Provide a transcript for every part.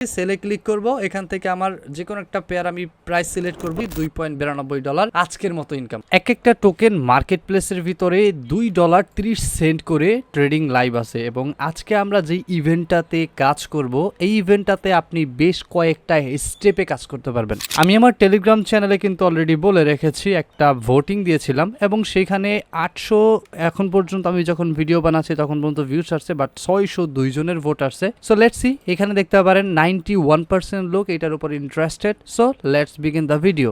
সেলে ক্লিক করব, এখান থেকে আমার যে কোনো একটা পেয়ার আমি প্রাইস সিলেক্ট করব $2.92 আজকের মতো ইনকাম। এক একটা টোকেন মার্কেট প্লেসের ভিতরে $2.30 করে ট্রেডিং লাইভ আছে এবং আজকে আমরা যে ইভেন্টটাতে কাজ করব এই ইভেন্টটাতে আপনি বেশ কয়েকটা স্টেপে কাজ করতে পারবেন। আমি আমার টেলিগ্রাম চ্যানেলে কিন্তু অলরেডি বলে রেখেছি, একটা ভোটিং দিয়েছিলাম এবং সেখানে 800 এখন পর্যন্ত আমি যখন ভিডিও বানাচ্ছি তখন পর্যন্ত ভিউজ আসছে, বাট 602 জনের ভোট আসছে। সো লেটস সি, এখানে দেখতে পারেন 91% লোক এটার উপর interested. So let's begin the video.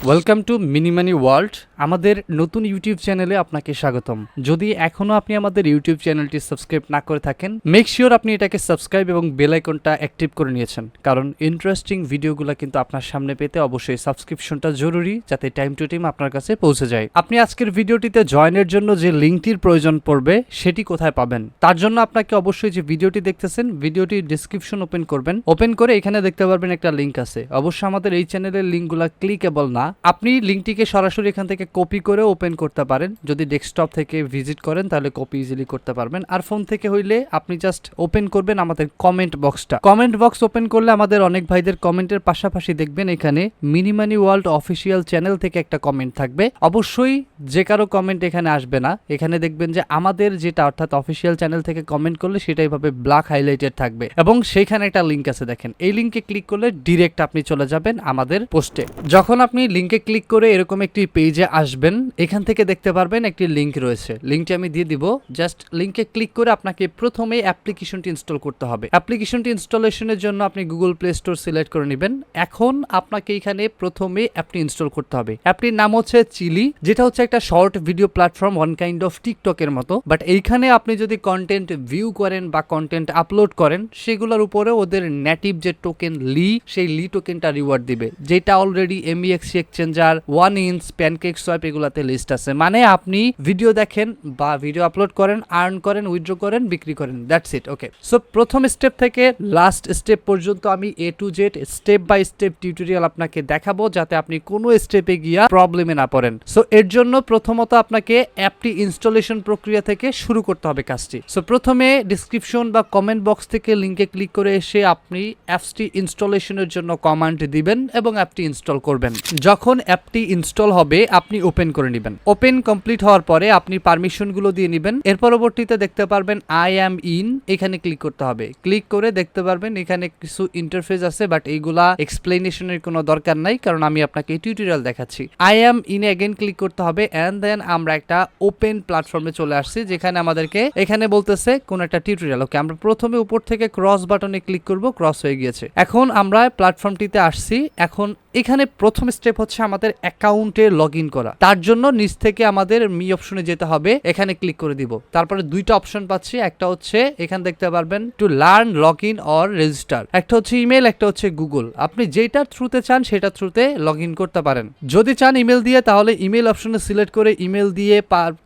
Welcome to mini money world. আমাদের নতুন ইউটিউব চ্যানেলে আপনাকে স্বাগতম। যদি এখনও আপনি আমাদের ইউটিউব চ্যানেলটি সাবস্ক্রাইব না করে থাকেন, মেক শিওর আপনি এটাকে সাবস্ক্রাইব এবং বেল আইকনটা অ্যাক্টিভ করে নিয়েছেন, কারণ ইন্টারেস্টিং ভিডিওগুলো কিন্তু আপনার সামনে পেতে অবশ্যই সাবস্ক্রিপশনটা জরুরি, যাতে টাইম টু টাইম আপনার কাছে পৌঁছে যায়। আপনি আজকের ভিডিওটিতে জয়েনের জন্য যে লিঙ্কটির প্রয়োজন পড়বে সেটি কোথায় পাবেন, তার জন্য আপনাকে অবশ্যই যে ভিডিওটি দেখতেছেন ভিডিওটির ডিসক্রিপশন ওপেন করবেন। ওপেন করে এখানে দেখতে পারবেন একটা লিঙ্ক আছে। অবশ্যই আমাদের এই চ্যানেলের লিঙ্কগুলো ক্লিকেবল না, আপনি লিঙ্কটিকে সরাসরি এখান থেকে কপি করে ওপেন করতে পারেন। যদি ডেস্কটপ থেকে ভিজিট করেন তাহলে কপি ইজিলি করতে পারবেন, আর ফোন থেকে হইলে আপনি জাস্ট ওপেন করবেন আমাদের কমেন্ট বক্সটা। কমেন্ট বক্স ওপেন করলে আমাদের অনেক ভাইদের কমেন্টের পাশাপাশি দেখবেন এখানে মিনি মানি ওয়ার্ল্ড অফিসিয়াল চ্যানেল থেকে একটা কমেন্ট থাকবে। অবশ্যই যে কারো কমেন্ট এখানে আসবে না, এখানে দেখবেন যে আমাদের যেটা অর্থাৎ অফিসিয়াল চ্যানেল থেকে কমেন্ট করলে সেটাই ভাবে ব্ল্যাক হাইলাইটেড থাকবে এবং সেইখানে একটা লিঙ্ক আছে, দেখেন এই লিঙ্কে ক্লিক করলে ডিরেক্ট আপনি চলে যাবেন আমাদের পোস্টে। যখন আপনি লিঙ্কে ক্লিক করে এরকম একটি পেজে আসবেন, এখান থেকে দেখতে পারবেন একটি লিঙ্ক রয়েছে। লিঙ্কটি আমি দিয়ে দিব। জাস্ট লিঙ্কে ক্লিক করে আপনাকে প্রথমে অ্যাপ্লিকেশনটি ইনস্টল করতে হবে। অ্যাপ্লিকেশনটি ইনস্টলেশনের জন্য আপনি গুগল প্লে স্টোর সিলেক্ট করে নেবেন। এখন আপনাকে এখানে প্রথমে অ্যাপটি ইনস্টল করতে হবে। অ্যাপটির নাম হচ্ছে চিলি, যেটা হচ্ছে একটা short video platform, one kind of টিকটকের মতো। বাট এইখানে আপনি যদি কন্টেন্ট ভিউ করেন বা কন্টেন্ট আপলোড করেন, সেগুলোর উপরে ওদের নেটিভ যে টোকেন সেই লি টোকেনটা রিওয়ার্ড দিবে, যেটা already MEXC exchanger, one inch, pancake swap এগুলাতে লিস্ট আছে। মানে আপনি ভিডিও দেখেন বা ভিডিও আপলোড করেন, আর্ন করেন, উইথড্র করেন, বিক্রি করেন, দ্যাটস ইট। ওকে, সো প্রথম স্টেপ থেকে লাস্ট স্টেপ পর্যন্ত আমি A to Z step by step tutorial আপনাকে দেখাবো, যাতে আপনি কোনো স্টেপে গিয়া প্রবলেমে না পড়েন। সো এর জন্য প্রথমত আপনাকে অ্যাপটি ইনস্টলেশন প্রক্রিয়া থেকে শুরু করতে হবে কাজটি। সো প্রথমে ডিসক্রিপশন বা কমেন্ট বক্স থেকে লিঙ্কে ক্লিক করে এসে আপনি অ্যাপটি ইনস্টলেশনের জন্য কমান্ড দিবেন এবং অ্যাপটি ইনস্টল করবেন। যখন অ্যাপটি ইনস্টল হবে আপনি ওপেন করে নেবেন। ওপেন কমপ্লিট হওয়ার পরে আপনি পারমিশনগুলো দিয়ে নেবেন। এর পরবর্তীতে দেখতে পারবেন আই অ্যাম ইন, এখানে ক্লিক করতে হবে। ক্লিক করে দেখতে পারবেন এখানে কিছু ইন্টারফেস আছে, বাট এইগুলা এক্সপ্লেনেশনের কোনো দরকার নাই, কারণ আমি আপনাকে টিউটোরিয়াল দেখাচ্ছি। I am in again click করতে হবে এন্ড দেন আমরা একটা ওপেন প্ল্যাটফর্মে চলে আসছি, যেখানে আমাদেরকে এখানে বলতেছে কোন একটা টিউটোরিয়াল। ওকে, আমরা প্রথমে উপর থেকে ক্রস বাটনে ক্লিক করব, ক্রস হয়ে গিয়েছে। এখন আমরা প্ল্যাটফর্মটিতে আসছি। এখন এখানে প্রথম স্টেপ হচ্ছে আমাদের অ্যাকাউন্টে লগ ইন করা। তার জন্য নিচ থেকে আমাদের মি অপশনে যেতে হবে, এখানে ক্লিক করে দিব। তারপরে দুইটা অপশন পাচ্ছি, একটা হচ্ছে এখানে দেখতে পারবেন to learn, log in or register. একটা হচ্ছে ইমেল, একটা হচ্ছে গুগল। আপনি যেটার থ্রুতে চান সেটা থ্রুতে লগ ইন করতে পারেন। যদি চান ইমেল দিয়ে, তাহলে ইমেল অপশনে সিলেক্ট করে ইমেল দিয়ে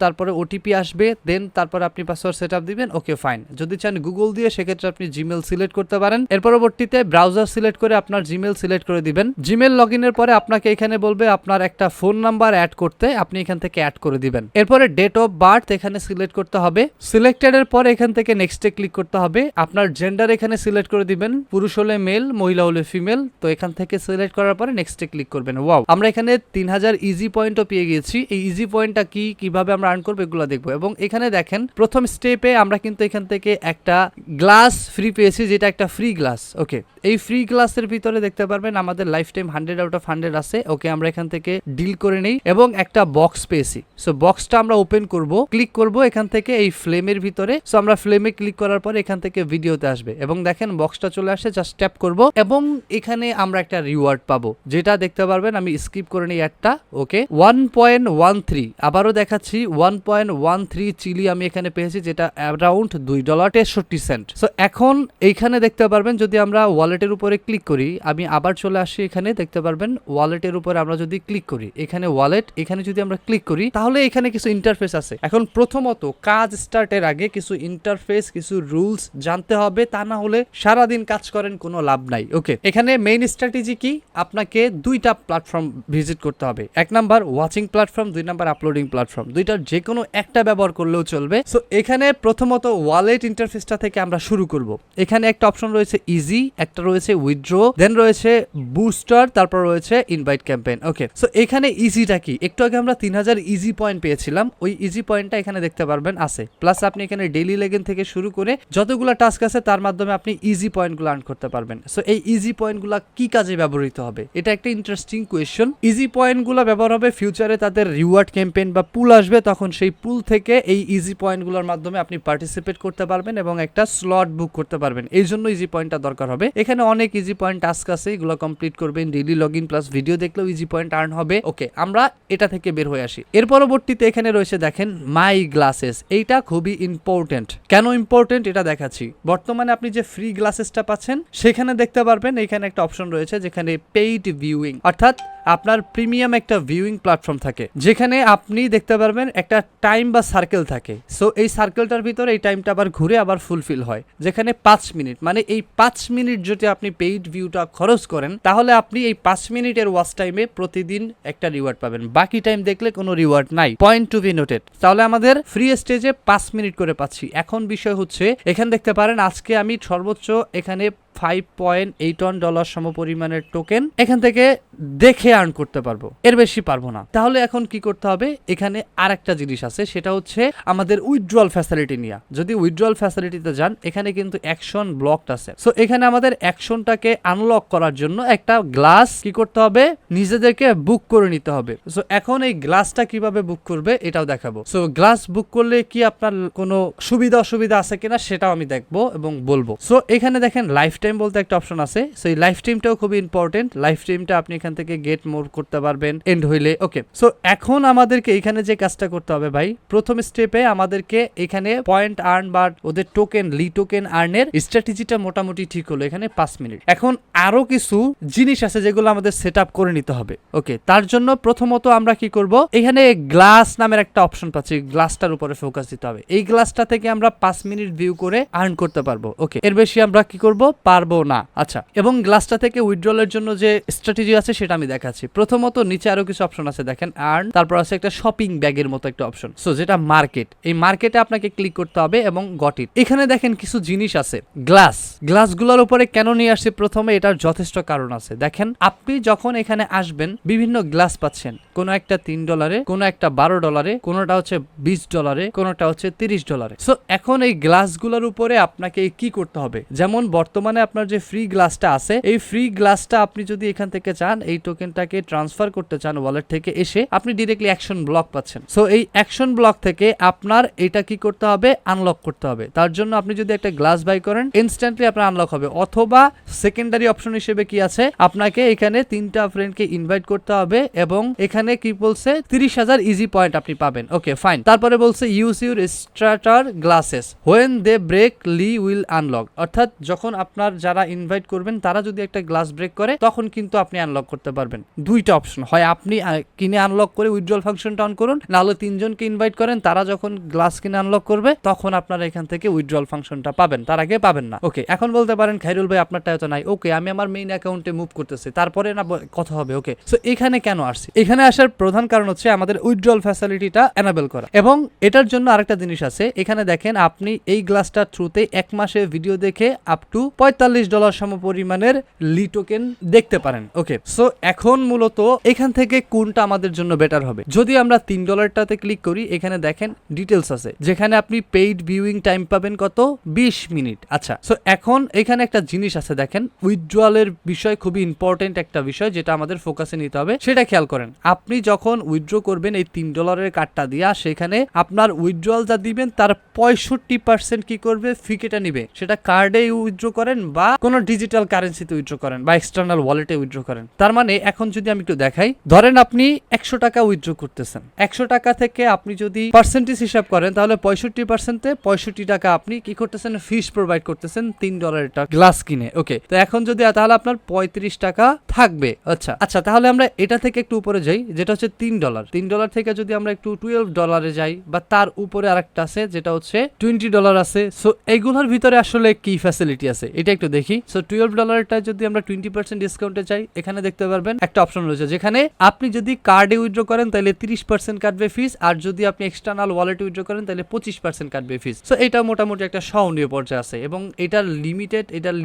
তারপরে ওটিপি আসবে, দেন তারপরে আপনি পাসওয়ার্ড সেট আপ দিবেন। Okay fine. যদি চান গুগল দিয়ে, সেক্ষেত্রে আপনি জিমেল সিলেক্ট করতে পারেন। এর পরবর্তীতে ব্রাউজার সিলেক্ট করে আপনার জিমেল সিলেক্ট করে দিবেন। জিমেল লগ ইনের পরে আপনাকে এখানে বলবে আপনার একটা ফোন নাম্বার অ্যাড করতে, আপনি এখান থেকে অ্যাড করে দিবেন। এরপরে ডেট অফ বার্থ এখানে সিলেক্ট করতে হবে। সিলেক্টেড এর পরে এখান থেকে নেক্সটে ক্লিক করতে হবে। আপনার জেন্ডার এখানে সিলেক্ট করে দিবেন, পুরুষ হলে মেল, মহিলা হলে ফিমেল। তো এখান থেকে সিলেক্ট করার পরে নেক্সটে ক্লিক করবেন। ওয়াও, আমরা এখানে 3000 ইজি পয়েন্টও পেয়ে গিয়েছি। এই ইজি পয়েন্টটা কি, কিভাবে আমরা আর্ন করবো, এগুলো দেখবো। এবং এখানে দেখেন প্রথম স্টেপে আমরা কিন্তু এখান থেকে একটা গ্লাস ফ্রি পেয়েছি, যেটা একটা ফ্রি গ্লাস। ওকে, এই ফ্রি গ্লাসের ভিতরে দেখতে পারবেন আমাদের লাইফ টাইম 100 আউট অফ 100 আছে। ওকে, আমরা এখান থেকে ডিল করে নেই এবং একটা বক্স পেয়েছি। সো বক্সটা আমরা ওপেন করব, ক্লিক করব এখান থেকে এই ফ্লেমের ভিতরে। সো আমরা ফ্লেমে ক্লিক করার পর এখান থেকে ভিডিওতে আসবে এবং দেখেন বক্সটা চলে আসে। জাস্ট ট্যাপ করব এবং এখানে আমরা একটা রিওয়ার্ড পাবো, যেটা দেখতে পারবেন। আমি স্কিপ করে নিই অ্যাডটা। ওকে, 1.13 আবারও দেখাচ্ছি, 1.13 চিলি আমি এখানে পেয়েছি, যেটা অ্যারাউন্ড $2.63। সো এখন এইখানে দেখতে পারবেন যদি আমরা ওয়ালেটের উপরে ক্লিক করি, আমি আবার চলে আসি, এখানে দেখতে দেখতে পারবেন ওয়ালেটের উপর আমরা যদি ক্লিক করি, এখানে ওয়ালেট, এখানে যদি আমরা ক্লিক করি তাহলে এখানে কিছু ইন্টারফেস আছে। এখন প্রথমত কাজ স্টার্টের আগে কিছু ইন্টারফেস, কিছু রুলস জানতে হবে, তা না হলে সারাদিন কাজ করেন কোনো লাভ নাই। ওকে, এখানে মেইন স্ট্র্যাটেজি কি, আপনাকে দুইটা প্ল্যাটফর্ম ভিজিট করতে হবে। এক নাম্বার ওয়াচিং প্ল্যাটফর্ম, দুই নাম্বার আপলোডিং প্ল্যাটফর্ম। দুইটার যে কোনো একটা ব্যবহার করলেও চলবে। সো এখানে প্রথমত ওয়ালেট ইন্টারফেসটা থেকে আমরা শুরু করব। এখানে একটা অপশন রয়েছে ইজি, একটা রয়েছে উইথড্র, দেন রয়েছে বুস্টার, তারপর রয়েছে ইনভাইট ক্যাম্পেইন। ওকে, সো এখানে ইজিটা কি, একটু আগে আমরা 3000 ইজি পয়েন্ট পেয়েছিলাম, ওই ইজি পয়েন্টটা এখানে দেখতে পারবেন আছে। প্লাস আপনি এখানে ডেইলি লেগেন থেকে শুরু করে যতগুলো টাস্ক আছে তার মাধ্যমে আপনি ইজি পয়েন্টগুলো আর্ন করতে পারবেন। সো এই ইজি পয়েন্টগুলো কি কাজে ব্যবহৃত হবে, এটা একটা ইন্টারেস্টিং কোয়েশ্চন। ইজি পয়েন্টগুলো ব্যবহার হবে ফিউচারে তাদের রিওয়ার্ড ক্যাম্পেইন বা পুল আসবে, তখন সেই পুল থেকে এই ইজি পয়েন্টগুলোর মাধ্যমে আপনি পার্টিসিপেট করতে পারবেন এবং একটা স্লট বুক করতে পারবেন। এই জন্য ইজি পয়েন্টটা দরকার হবে। এখানে অনেক ইজি পয়েন্ট টাস্ক আছে, এগুলো কমপ্লিট করবেন, daily log in plus video দেখলেও ইজি পয়েন্ট আর্ন হবে। ওকে, আমরা এটা থেকে বের হয়ে আসি। এর পরবর্তীতে এখানে রয়েছে দেখেন মাই গ্লাসেস। এইটা খুবই ইম্পর্টেন্ট। কেন ইম্পর্টেন্ট এটা দেখাচ্ছি। বর্তমানে আপনি যে ফ্রি গ্লাসেসটা পাচ্ছেন সেখানে দেখতে পারবেন এখানে একটা অপশন রয়েছে যেখানে পেইড ভিউইং, অর্থাৎ আপনার প্রিমিয়াম একটা ভিউইং প্ল্যাটফর্ম থাকে, যেখানে আপনি দেখতে পারবেন একটা টাইম বা সার্কেল থাকে। সো এই সার্কেলটার ভিতরে এই টাইমটা আবার ঘুরে আবার ফুলফিল হয়, যেখানে 5 মিনিট, মানে এই 5 মিনিট যদি আপনি পেইড ভিউটা খরচ করেন তাহলে আপনি এই 5 মিনিটের ওয়াচ টাইমে প্রতিদিন একটা রিওয়ার্ড পাবেন। বাকি টাইম দেখলে কোনো রিওয়ার্ড নাই। Point to be noted. তাহলে আমাদের ফ্রি স্টেজে 5 মিনিট করে পাচ্ছি। এখন বিষয় হচ্ছে এখানে দেখতে পারেন আজকে আমি সর্বোচ্চ এখানে $5.81 সমপরিমাণের টোকেন এখান থেকে দেখে আর্ন করতে পারবো, এর বেশি পারবো না। তাহলে এখন কি করতে হবে, এখানে আরেকটা জিনিস আছে, সেটা হচ্ছে আমাদের উইথড্রয়াল ফ্যাসিলিটি নিয়ে। যদি উইথড্রয়াল ফ্যাসিলিটিতে যান এখানে কিন্তু অ্যাকশন ব্লকড আছে। সো এখানে আমাদের অ্যাকশনটাকে আনলক করার জন্য একটা গ্লাস কি করতে হবে, নিজেদেরকে বুক করে নিতে হবে। সো এখন এই গ্লাসটা কিভাবে বুক করবে এটাও দেখাবো। সো গ্লাস বুক করলে কি আপনার কোনো সুবিধা অসুবিধা আছে কিনা সেটাও আমি দেখবো এবং বলবো। সো এখানে দেখেন লাইফ টাইম বলতে একটা অপশন আছে। সো এই লাইফ টাইমটাও খুবই ইম্পর্টেন্ট। লাইফ টাইমটা আপনি এখান থেকে গেট মোর করতে পারবেন এন্ড হইলে। ওকে, সো এখন আমাদেরকে এখানে যে কাজটা করতে হবে ভাই, প্রথম স্টেপে আমাদেরকে এখানে পয়েন্ট আর্ন বা ওদের টোকেন লি টোকেন আর্নের স্ট্র্যাটেজিটা মোটামুটি ঠিক হলো, এখানে 5 মিনিট। এখন আরো কিছু জিনিস আছে যেগুলো আমাদের সেট আপ করে নিতে হবে। ওকে, তার জন্য প্রথমত আমরা কি করব, এখানে গ্লাস নামের একটা অপশন পাচ্ছি, গ্লাসটার উপরে ফোকাস দিতে হবে। এই গ্লাসটা থেকে আমরা 5 মিনিট ভিউ করে আর্ন করতে পারবো। ওকে, এর বেশি আমরা কি করব, পারবো না। আচ্ছা, এবং গ্লাসটা থেকে উইথড্রলের জন্য যে স্ট্র্যাটেজি আছে সেটা আমি দেখাচ্ছি। প্রথমত নিচে আরো কিছু অপশন আছে দেখেন, আর্ন, তারপর আছে একটা শপিং ব্যাগের মতো একটা অপশন, সো যেটা মার্কেট। এই মার্কেটে আপনাকে ক্লিক করতে হবে এবং গট ইট। এখানে দেখেন কিছু জিনিস আছে। গ্লাসগুলোর উপরে কেন নিয়ে আসছে প্রথমে, এটার যথেষ্ট কারণ আছে। দেখেন আপনি যখন এখানে আসবেন বিভিন্ন গ্লাস পাচ্ছেন, কোনো একটা $3, কোনো একটা $12, কোনোটা হচ্ছে $20, কোনোটা হচ্ছে $30। সো এখন এই গ্লাসগুলোর উপরে আপনাকে কি করতে হবে, যেমন বর্তমানে আপনার যে ফ্রি গ্লাসটা আছে, এই ফ্রি গ্লাসটা আপনি যদি এখান থেকে চান এই টোকেনটাকে ট্রান্সফার করতে চান ওয়ালেট থেকে এসে, আপনি ডিরেক্টলি অ্যাকশন ব্লক পাচ্ছেন। সো এই অ্যাকশন ব্লক থেকে আপনার এটা কি করতে হবে, আনলক করতে হবে। তার জন্য আপনি যদি একটা গ্লাস বাই করেন ইনস্ট্যান্টলি আপনার আনলক হবে, অথবা সেকেন্ডারি অপশন হিসেবে কি আছে, আপনাকে এখানে 3টা ফ্রেন্ডকে ইনভাইট করতে হবে এবং এখানে কি বলছে 30,000 ইজি পয়েন্ট আপনি পাবেন। Okay fine. তারপরে বলছে use your starter glasses when they break লি উইল আনলক, অর্থাৎ যখন আপনার যারা ইনভাইট করবেন তারা যদি একটা গ্লাস ব্রেক করে তখন কিন্তু আপনি আনলক করতে পারবেন। দুইটা অপশন, হয় আপনি কিনে আনলক করে উইথড্রল ফাংশনটা অন করুন, নাহলে 3জনকে ইনভাইট করেন, তারা যখন গ্লাস কিনে আনলক করবে তখন আপনারা এখান থেকে উইথড্রল ফাংশনটা পাবেন, তার আগে পাবেন না। ওকে, এখন বলতে পারেন খাইরুল ভাই আপনারটা এত নাই। ওকে, আমি আমার মেইন অ্যাকাউন্টে মুভ করতেছি, তারপরে না কথা হবে। ওকে, সো এখানে কেন আসছি, এখানে আসার প্রধান কারণ হচ্ছে আমাদের উইথড্রল ফ্যাসিলিটিটা এনাবেল করা। এবং এটার জন্য আরেকটা জিনিস আছে, এখানে দেখেন আপনি এই গ্লাসটার থ্রুতে 1 মাসে ভিডিও দেখে আপ টু $45 সমপরিমাণের লি টোকেন দেখতে পারেন। ওকে, সো এখন মূলত এখান থেকে কোনটা আমাদের জন্য বেটার হবে, যদি আমরা $3টাতে ক্লিক করি, এখানে দেখেন ডিটেলস আছে যেখানে আপনি পেইড ভিউইং টাইম পাবেন কত, 20 মিনিট। আচ্ছা, সো এখন এখানে একটা জিনিস আছে দেখেন, উইথড্রয়ালের বিষয় খুবই ইম্পর্টেন্ট একটা বিষয় যেটা আমাদের ফোকাসে নিতে হবে, সেটা খেয়াল করেন। আপনি যখন উইথড্র করবেন এই $3 কার্ডটা দিয়া, সেখানে আপনার উইথড্রয়াল যা দিবেন তার 65% কি করবে, ফি কেটে নিবে। সেটা কার্ডে উইথড্র করেন, বা কোনো ডিজিটাল কারেন্সিতে উইথড্র করেন বা এক্সটার্নাল ওয়ালেটে উইথড্র করেন। তার মানে এখন যদি আমি একটু দেখাই, ধরেন আপনি 100 টাকা উইথড্র করতেছেন, 100 টাকা থেকে আপনি যদি পার্সেন্টেজ হিসাব করেন তাহলে 65%-এ 65 টাকা আপনি কি করতেছেন, ফিস প্রোভাইড করতেছেন $3 একটা গ্লাস কিনে। ওকে, তো এখন যদি তাহলে আপনার 35 টাকা থাকবে। আচ্ছা তাহলে আমরা এটা থেকে একটু উপরে যাই, যেটা হচ্ছে $3। $3 থেকে যদি আমরা একটু $12 যাই বা তার উপরে আরেকটা আছে যেটা হচ্ছে $20 আছে। সো এইগুলোর ভিতরে আসলে কি ফ্যাসিলিটি আছে এটা একটু দেখি। সো $12টা যদি আমরা 20% ডিসকাউন্টে যাই, এখানে দেখতে পারবেন একটা অপশন রয়েছে যেখানে আপনি যদি কার্ডে উইথড্র করেন তাহলে 30% কাটবে ফিস, আর যদি আপনি এক্সটার্নাল ওয়ালেটে উইথড্র করেন তাহলে 25% কাটবে ফিস। সো এটা মোটামুটি একটা সহনীয় পর্যায়ে আছে এবং এটার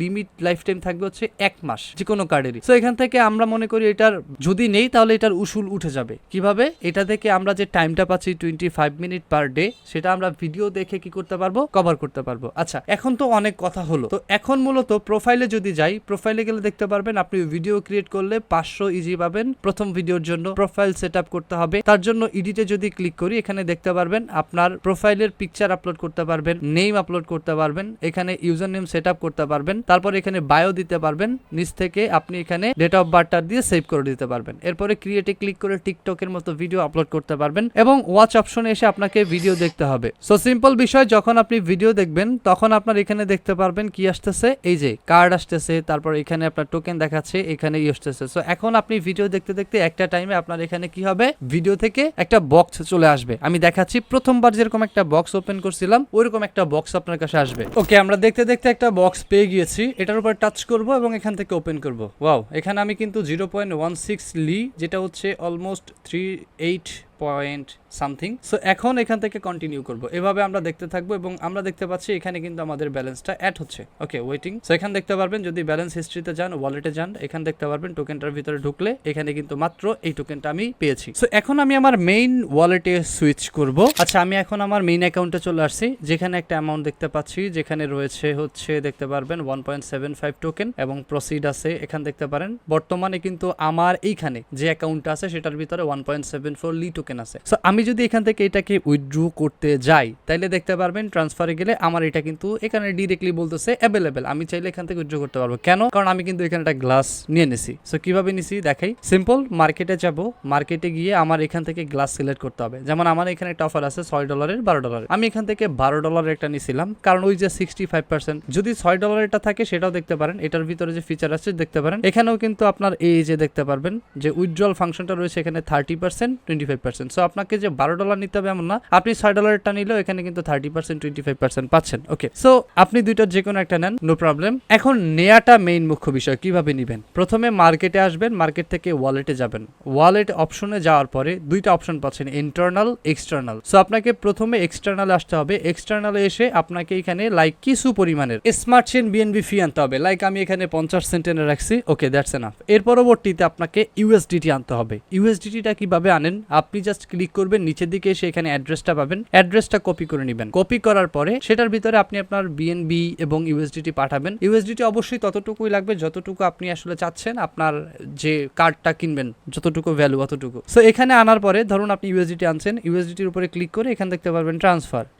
লিমিট লাইফ টাইম থাকবে হচ্ছে 1 মাস যে কোনো কার্ডেরই। সো এখান থেকে আমরা মনে করি এটার যদি নেই তাহলে এটার উসুল উঠে যাবে। কিভাবে? এটা থেকে আমরা যে টাইমটা পাচ্ছি 25 মিনিট পার ডে, সেটা আমরা ভিডিও দেখে কি করতে পারবো, কভার করতে পারবো। আচ্ছা, এখন তো অনেক কথা হলো, তো এখন মূলত প্রোফাইলে যদি যাই, প্রোফাইলে গেলে দেখতে পারবেন আপনি ভিডিও ক্রিয়েট করলে 500 ইজি পাবেন প্রথম ভিডিওর জন্য। প্রোফাইল সেট আপ করতে হবে, তার জন্য এডিটে যদি ক্লিক করি এখানে দেখতে পারবেন আপনার প্রোফাইলের পিকচার আপলোড করতে পারবেন, নেম আপলোড করতে পারবেন, এখানে ইউজার নেম সেট আপ করতে পারবেন, তারপর এখানে বায়ো দিতে পারবেন, নিচ থেকে আপনি এখানে ডেট অফ বার্থটা দিয়ে সেভ করে দিতে পারবেন। এরপরে ক্রিয়েটে ক্লিক করে টিকটকের মতো ভিডিও আপলোড করতে পারবেন এবং ওয়াচ অপশনে এসে আপনাকে ভিডিও দেখতে হবে। সো সিম্পল বিষয়, যখন আপনি ভিডিও দেখবেন তখন আপনার এখানে দেখতে পারবেন কি আসতেছে, এই যে কার্ড আসতেছে, তারপর এখানে আপনার টোকেন দেখাচ্ছে, এখানে আসতেছে। সো এখন আপনি ভিডিও দেখতে দেখতে একটা টাইমে আপনার এখানে কি হবে, ভিডিও থেকে একটা বক্স চলে আসবে। আমি দেখাচ্ছি, প্রথমবার যেরকম একটা বক্স ওপেন করছিলাম ওইরকম একটা বক্স আপনার কাছে আসবে। ওকে, আমরা দেখতে দেখতে একটা বক্স পেয়ে গিয়েছি, এটার উপর টাচ করব এবং এখান থেকে ওপেন করব। ওয়াও, এখানে আমি কিন্তু 0.16 লি, যেটা হচ্ছে অলমোস্ট 38 পয়েন্ট সামথিং। সো এখন এখান থেকে কন্টিনিউ করব, এভাবে আমরা দেখতে থাকবো এবং আমরা দেখতে পাচ্ছি এখানে কিন্তু আমাদের ব্যালেন্সটা অ্যাড হচ্ছে। ওকে, ওয়েটিং। সো এখানে দেখতে পারবেন যদি ব্যালেন্স হিস্ট্রিতে যান, ওয়ালেটে যান, এখানে দেখতে পারবেন টোকেনটার ভিতরে ঢুকলে এখানে কিন্তু মাত্র এই টোকেনটা আমি পেয়েছি। সো এখন আমি আমার মেইন ওয়ালেটে সুইচ করব। আচ্ছা, আমি এখন আমার মেইন অ্যাকাউন্টে চলে আসছি, যেখানে একটা অ্যামাউন্ট দেখতে পাচ্ছি, যেখানে রয়েছে হচ্ছে দেখতে পারবেন 1.75 টোকেন এবং প্রসিড আছে। এখানে দেখতে পারেন বর্তমানে কিন্তু আমার এইখানে যে অ্যাকাউন্টটা আছে সেটার ভিতরে 1.74 লি টোকেন আছে। সো আমি যদি এখান থেকে এটাকে উইথড্র করতে যাই তাইলে দেখতে পারবেন ট্রান্সফারে গেলে আমার এটা কিন্তু এখানে ডিরেক্টলি বলতেছে অ্যাভেলেবেল। আমি চাইলে এখান থেকে উইথড্র করতে পারবো। কেন? কারণ আমি কিন্তু এখানে একটা গ্লাস নিয়ে নিছি। সো কিভাবে নিছি দেখাই। সিম্পল, মার্কেটে যাব, মার্কেটে গিয়ে আমার এখান থেকে গ্লাস সিলেক্ট করতে হবে। যেমন আমার এখানে একটা অফার আছে $6 $12। আমি এখান থেকে $12 একটা নিছিলাম, কারণ ওই যে 65%, যদি $6 এটা থাকে সেটাও দেখতে পারেন। এটার ভিতরে যে ফিচার আছে দেখতে পারেন, এখানেও কিন্তু আপনার এই যে দেখতে পারবেন যে উইথড্রল ফাংশনটা রয়েছে এখানে 30% 25%। সো আপনাকে যে $12 নিতে হবে এমন না, আপনি $6 নিলেও এখানে কিন্তু 30% 25% পাচ্ছেন। ওকে, সো আপনি দুইটার যে কোনো একটা নেন, নো প্রবলেম। এখন নেয়াটা মেইন মুখ্য বিষয়, কিভাবে নিবেন। প্রথমে মার্কেটে আসবেন, মার্কেট থেকে ওয়ালেটে যাবেন, ওয়ালেট অপশনে যাওয়ার পরে দুইটা অপশন পাচ্ছেন, ইন্টারনাল, এক্সটার্নাল। সো আপনাকে প্রথমে এক্সটার্নালে আসতে হবে। এক্সটার্নালে এসে আপনাকে এখানে লাইক কিছু পরিমাণের স্মার্ট চেইন বিএনবি ফি আনতে হবে, লাইক আমি এখানে 50 সেন্ট এনে রাখছি। ওকে, দ্যাটস এনাফ। এর পরবর্তীতে আপনাকে ইউএসডিটি আনতে হবে। ইউএসডিটিটা কিভাবে আনেন, আপনি জাস্ট ক্লিক করবেন, নিচের দিকে এসে এখানে অ্যাড্রেসটা পাবেন, অ্যাড্রেসটা কপি করে নেবেন। কপি করার পরে সেটার ভিতরে আপনি আপনার বিএনবি এবং ইউএসডিটি পাঠাবেন। ইউএসডিটি অবশ্যই ততটুকুই লাগবে যতটুকু আপনি আসলে চাচ্ছেন, আপনার যে কার্ডটা কিনবেন যতটুকু ভ্যালু অতটুকু। সো এখানে আনার পরে ধরুন আপনি ইউএসডিটি আনছেন, ইউএসডিটির উপরে ক্লিক করে এখানে দেখতে পারবেন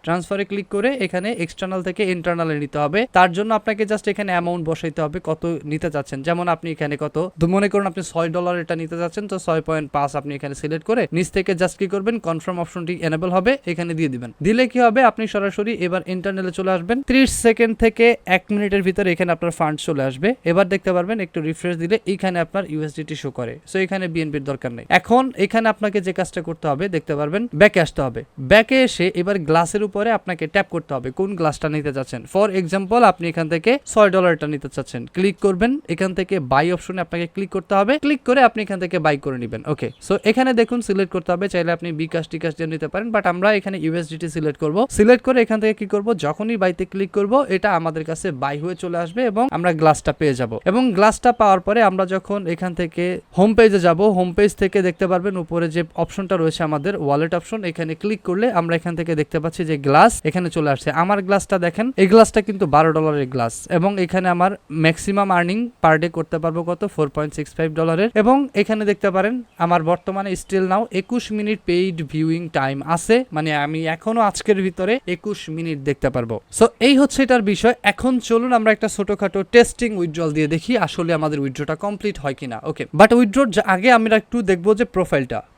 ট্রান্সফারে ক্লিক করে এখানে এক্সটার্নাল থেকে ইন্টারনালে নিতে হবে। তার জন্য আপনাকে জাস্ট এখানে অ্যামাউন্ট বসাইতে হবে, কত নিতে চাচ্ছেন। যেমন আপনি এখানে কত, মনে করুন আপনি $6 এটা নিতে চাচ্ছেন, তো 6.5 আপনি এখানে সিলেক্ট করে নিচ থেকে জাস্ট কি করবেন, কনফার্ম অপশনটি এনেবল হবে, এখানে দিয়ে দিবেন। দিলে কি হবে, আপনি সরাসরি এবার ইন্টারনেলে চলে আসবেন। 30 সেকেন্ড থেকে 1 মিনিটের ভিতরে এখানে আপনার ফান্ড চলে আসবে। এবার দেখতে পারবেন একটু রিফ্রেশ দিলে এখানে আপনার ইউএসডিটি শো করে। সো এখানে বিএনপির দরকার নেই। এখন এখানে আপনাকে যে কাজটা করতে হবে দেখতে পারবেন, ব্যাকে আসতে হবে। ব্যাকে এসে এবার গ্লাসের উপরে আপনাকে ট্যাপ করতে হবে কোন গ্লাসটা নিতে চাচ্ছেন। ফর এক্সাম্পল আপনি এখান থেকে $6 নিতে চাচ্ছেন, ক্লিক করবেন, এখান থেকে বাই অপশনে আপনাকে ক্লিক করতে হবে, ক্লিক করে আপনি এখান থেকে বাই করে নেবেন। ওকে, সো এখানে দেখুন সিলেক্ট করতে হবে, চাইলে আপনি বিকাশ টিকাশ দিয়ে নিতে পারেন, বাট আমরা এখানে ইউএসডিটি সিলেক্ট করব। সিলেক্ট করে এখান থেকে কি করব, যখনই বাইতে ক্লিক করব এটা আমাদের কাছে বাই হয়ে চলে আসবে এবং আমরা গ্লাসটা পেয়ে যাব। এবং গ্লাসটা পাওয়ার পরে আমরা যখন এখান থেকে হোম পেজে যাব, হোম পেজ থেকে দেখতে পারবেন উপরে যে অপশনটা রয়েছে আমাদের ওয়ালেট অপশন, এখানে ক্লিক করলে আমরা এখান থেকে দেখতে পাচ্ছি যে গ্লাস এখানে চলে আসছে। আমার গ্লাসটা দেখেন, এই গ্লাসটা কিন্তু $12 গ্লাস এবং এখানে আমার ম্যাক্সিমাম আর্নিং পার ডে করতে পারবো কত, $4.65 এবং এখানে দেখতে পারেন আমার বর্তমানে still now 21 minute paid viewing time আছে, মানে আমি এখনো আজকের ভিতরে 21 মিনিট দেখতে পারবো। সো এই হচ্ছে এটার বিষয়। এখন চলুন আমরা একটা ছোটখাটো টেস্টিং উইথড্রল দিয়ে দেখি আসলে আমাদের উইথড্রটা কমপ্লিট হয় কিনা। ওকে, বাট উইথড্রর আগে আমরা একটু দেখবো যে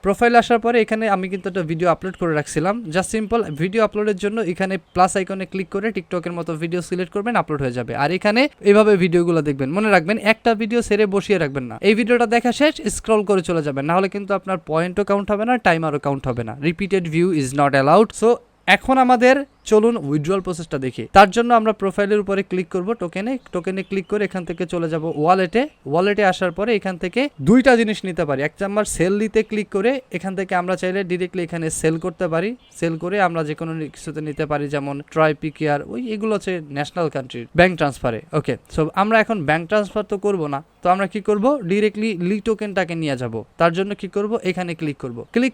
প্রোফাইল আসার পরে এখানে আমি কিন্তু একটা ভিডিও আপলোড করে রাখছিলাম। জাস্ট সিম্পল ভিডিও আপলোডের জন্য এখানে প্লাস আইকনে ক্লিক করে টিকটকের মতো ভিডিও সিলেক্ট করবেন, আপলোড হয়ে যাবে। আর এখানে এইভাবে ভিডিওগুলো দেখবেন, মনে রাখবেন একটা ভিডিও ছেড়ে বসিয়ে রাখবেন না, এই ভিডিওটা দেখা শেষ স্ক্রল করে চলে যাবেন, না হলে কিন্তু আপনার পয়েন্টও কাউন্ট হবে না, টাইমারও কাউন্ট হবে না। Repeated view is not allowed. So এখন আমাদের চলুন উইথড্রল প্রসেসটা দেখি। তার জন্য আমরা প্রোফাইলের উপরে ক্লিক করব, টোকেনে ক্লিক করে এখান থেকে চলে যাব ওয়ালেটে আসার পরে এখান থেকে দুইটা জিনিস নিতে পারি। এক নাম্বার সেল নিতে ক্লিক করে এখান থেকে আমরা চাইলে ডিরেক্টলি এখানে সেল করতে পারি। সেল করে আমরা যে কোনো কিছুতে নিতে পারি, যেমন ট্রয় পিকেআর, এগুলো হচ্ছে ন্যাশনাল কান্ট্রির ব্যাংক ট্রান্সফারে। ওকে, সো আমরা এখন ব্যাংক ট্রান্সফার তো করব না, তো আমরা কি করব, ডিরেক্টলি লি টোকেনটাকে নিয়ে যাব। তার জন্য কি করব, এখানে ক্লিক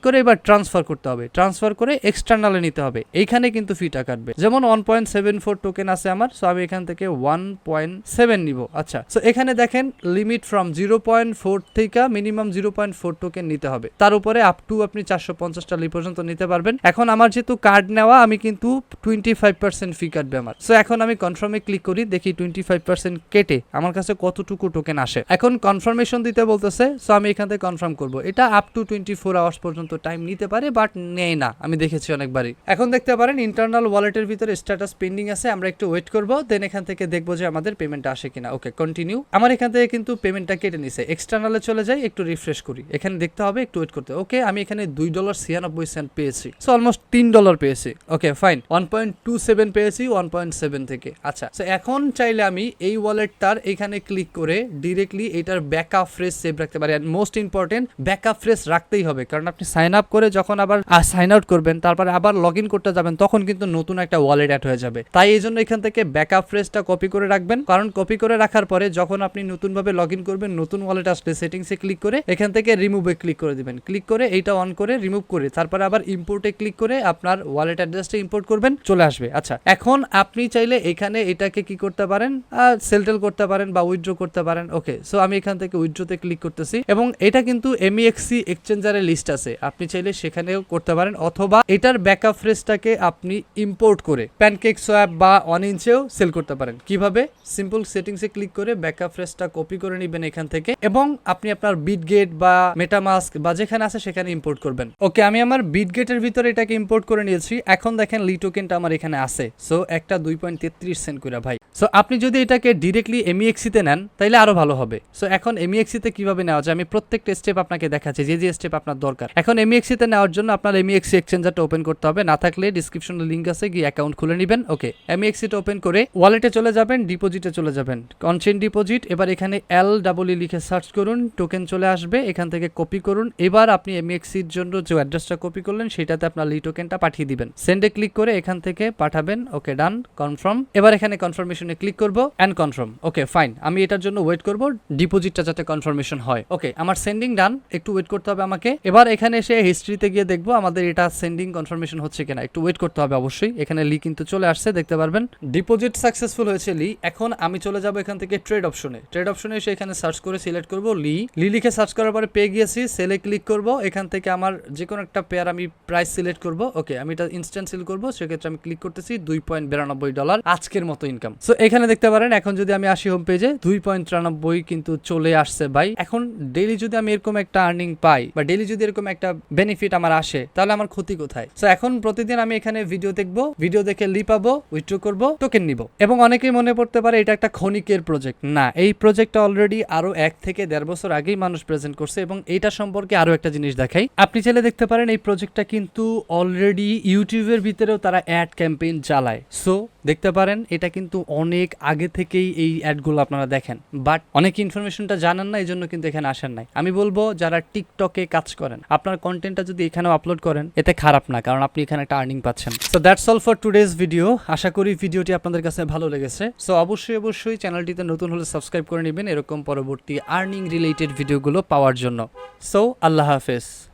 করে এবার ট্রান্সফার করতে হবে। ট্রান্সফার করে এক্সটার্নালে নিতে হবে, এইখানে কিন্তু ফিটা কাটবে। যেমন 1.74 টোকেন আছে আমার, সো আমি এখান থেকে 1.7 নিব। আচ্ছা, সো এখানে দেখেন লিমিট ফ্রম 0.4 থেকে মিনিমাম 0.4 টোকেন নিতে হবে। তার উপরে আপ টু আপনি 450টা লি পর্যন্ত নিতে পারবেন। এখন আমার যেহেতু কার্ড নেওয়া, আমি কিন্তু 25% ফি কাটবে আমার। সো এখন আমি কনফার্মে ক্লিক করি, দেখি 25% কেটে আমার কাছে কতটুকু টোকেন আসে। এখন কনফার্মেশন দিতে বলতেছে, সো আমি এখান থেকে কনফার্ম করব। এটা আপ টু 24 আওয়ার্স পর্যন্ত টাইম নিতে পারে, বাট নেয় না, আমি দেখেছি অনেকবারই। এখন দেখতে পারেন ইন্টারনাল ওয়ালেটের ভিতরে স্ট্যাটাস পেন্ডিং আছে, আমরা একটু ওয়েট করব, দেন এখান থেকে দেখবো যে আমাদের পেমেন্টটা আসে কিনা। ওকে, কন্টিনিউ। আমার এখান থেকে কিন্তু পেমেন্টটা কেটে নিছে। এক্সটার্নালে চলে যাই, একটু রিফ্রেশ করি, এখানে দেখতে হবে, একটু ওয়েট করতে। ওকে, আমি এখানে $2.96 পেয়েছি, সো অলমোস্ট $3 পেয়েছি। ওকে ফাইন, 1.27 পেয়েছি 1.7 থেকে। আচ্ছা, সো এখন চাইলে আমি এই ওয়ালেটটার এখানে ক্লিক করে ডিরেক্টলি এটার ব্যাকআপ ফ্রেজ সেভ রাখতে পারি। And most important, backup phrase রাখতেই হবে, কারণ আপনি সাইন আপ করে যখন আবার সাইন আউট করবেন, তারপরে আবার লগ ইন করতে যাবেন, তখন কিন্তু নতুন একটা ওয়ালেট অ্যাড হয়ে যাবে। তাই এই জন্য এখান থেকে ব্যাকআপ ফ্রেজটা কপি করে রাখবেন, কারণ কপি করে রাখার পরে যখন আপনি নতুনভাবে লগ ইন করবেন, নতুন ওয়ালেট আসলে সেটিংসে ক্লিক করে এখান থেকে রিমুভে ক্লিক করে দিবেন। ক্লিক করে এইটা অন করে রিমুভ করে তারপরে আবার ইম্পোর্টে ক্লিক করে আপনার ওয়ালেট অ্যাড্রেসটা ইম্পোর্ট করবেন, চলে আসবে। আচ্ছা, এখন আপনি চাইলে এখানে এটাকে কি করতে পারেন, সেলটেল করতে পারেন বা উইথড্র করতে পারেন। ওকে, সো আমি এখান থেকে উইথড্রতে ক্লিক করতেছি, এবং এটা কিন্তু MEXC এক্সচেঞ্জারের লিস্ট আছে, আপনি চাইলে সেখানেও করতে পারেন, অথবা এটার ব্যাকআপ ফ্রেজটাকে আপনি ইম্পোর্ট করে প্যানকেক সোয়াপ বা অনইনচেও সেল করতে পারেন। কিভাবে, সিম্পল সেটিংসে ক্লিক করে ব্যাকআপ ফ্রেজটা কপি করে নেবেন এখান থেকে, এবং আপনি আপনার বিটগেট বা মেটামাস্ক বা যেখানে আছে সেখানে ইম্পোর্ট করবেন। ওকে, আমি আমার বিটগেটের ভিতরে এটাকে ইম্পোর্ট করে নিয়েছি। এখন দেখেন লি টোকেনটা আমার এখানে আছে, সো একটা 2.33 সেন্ট করে ভাই। সো আপনি যদি এটাকে ডিরেক্টলি MEXC তে নেন তাইলে আরো ভালো হবে। সো এখন MEXC তে কিভাবে নেওয়া যায় আমি প্রত্যেকটা স্টেপ আপনাকে দেখাচ্ছি, যে স্টেপ আপনার দরকার। এখন MEXC তে নেওয়ার জন্য আপনার MEXC এক্সচেঞ্জারটা ওপেন করতে হবে, না থাকলে ডিসক্রিপশনে লিংক আছে, গিয়ে অ্যাকাউন্ট খুলে নেবেন। ওকে, MEXC টা ওপেন করে ওয়ালেটে চলে যাবেন, ডিপোজিটে চলে যাবেন, অনচেইন ডিপোজিট। এবার এখানে LEE লিখে সার্চ করুন, টোকেন চলে আসবে, এখান থেকে কপি করুন। এবার আপনি MEXC এর জন্য যে অ্যাড্রেসটা কপি করলেন সেটাতে আপনার লি টোকেনটা পাঠিয়ে দিবেন, সেন্ডে ক্লিক করে এখান থেকে পাঠাবেন। ওকে, ডান, কনফার্ম। এবার এখানে কনফার্মেশনে ক্লিক করব এন্ড কনফার্ম। ওকে ফাইন, আমি এটার জন্য ওয়েট করব ডিপোজিটটা যাতে কনফার্মেশন হয়। ওকে, আমার সেন্ডিং ডান, একটু ওয়েট করতে হবে আমাকে। এবার এখানে এসে হিস্ট্রিতে গিয়ে দেখবো আমাদের এটা সেন্ডিং কনফার্মেশন হচ্ছে কিনা, একটু ওয়েট করতে হবে অবশ্যই। এখানে লি কিন্তু চলে আসছে, দেখতে পারবেন ডিপোজিট সাকসেসফুল হয়েছে লি। এখন আমি চলে যাব এখান থেকে ট্রেড অপশনে এসে এখানে সার্চ করে সিলেক্ট করব লি লিখে সার্চ করার পরে পেয়ে গিয়েছি, সেলে ক্লিক করব। এখান থেকে আমার যে কোনো একটা পেয়ার আমি প্রাইস সিলেক্ট করব। ওকে, আমি এটা ইনস্ট্যান্ট সেল করব, সেক্ষেত্রে আমি ক্লিক করতেছি $2.92 আজকের মতো ইনকাম। সো এখানে দেখতে পারেন এখন যদি আমি আসি হোম পেজে 2.93 কিন্তু চলে আসছে ভাই। এখন ডেইলি যদি আমি এরকম একটা আর্নিং পাই বা ডেইলি যদি এরকম একটা বেনিফিট আমার আসে, তাহলে আমার ক্ষতি কোথায়? সো এখন প্রতিদিন আমি এখানে ভিডিও দেখবো, ভিডিও দেখে লি পাবো, উইথড্র করব, টোকেন নিব। এবং অনেকেই মনে পড়তে পারে এটা একটা ক্ষণিকের প্রজেক্ট, না, এই প্রজেক্টটা অলরেডি আরো 1 থেকে 1.5 বছর আগেই মানুষ প্রেজেন্ট করছে। এবং এইটা সম্পর্কে আরো একটা জিনিস দেখাই, আপনি চাইলে দেখতে পারেন এই প্রজেক্টটা কিন্তু অলরেডি ইউটিউবের ভিতরেও তারা অ্যাড ক্যাম্পেইন চালায়। সো দেখতে পারেন এটা কিন্তু অনেক আগে থেকেই এই অ্যাডগুলো আপনারা দেখেন, বাট অনেক ইনফরমেশনটা জানেন না, এই জন্য কিন্তু এখানে আসেন নাই। আমি বলবো যারা টিকটকে কাজ করেন, আপনার কন্টেন্টটা যদি এখানেও আপলোড করেন এতে খারাপ না, কারণ আপনি এখানে একটা আর্নিং পাচ্ছেন। So that's all for today's video. আশা করি ভিডিওটি আপনাদের কাছে ভালো লেগেছে। সো অবশ্যই চ্যানেলটিতে নতুন হলে সাবস্ক্রাইব করে নেবেন এরকম পরবর্তী আর্নিং রিলেটেড ভিডিওগুলো পাওয়ার জন্য। সো আল্লাহ হাফেজ।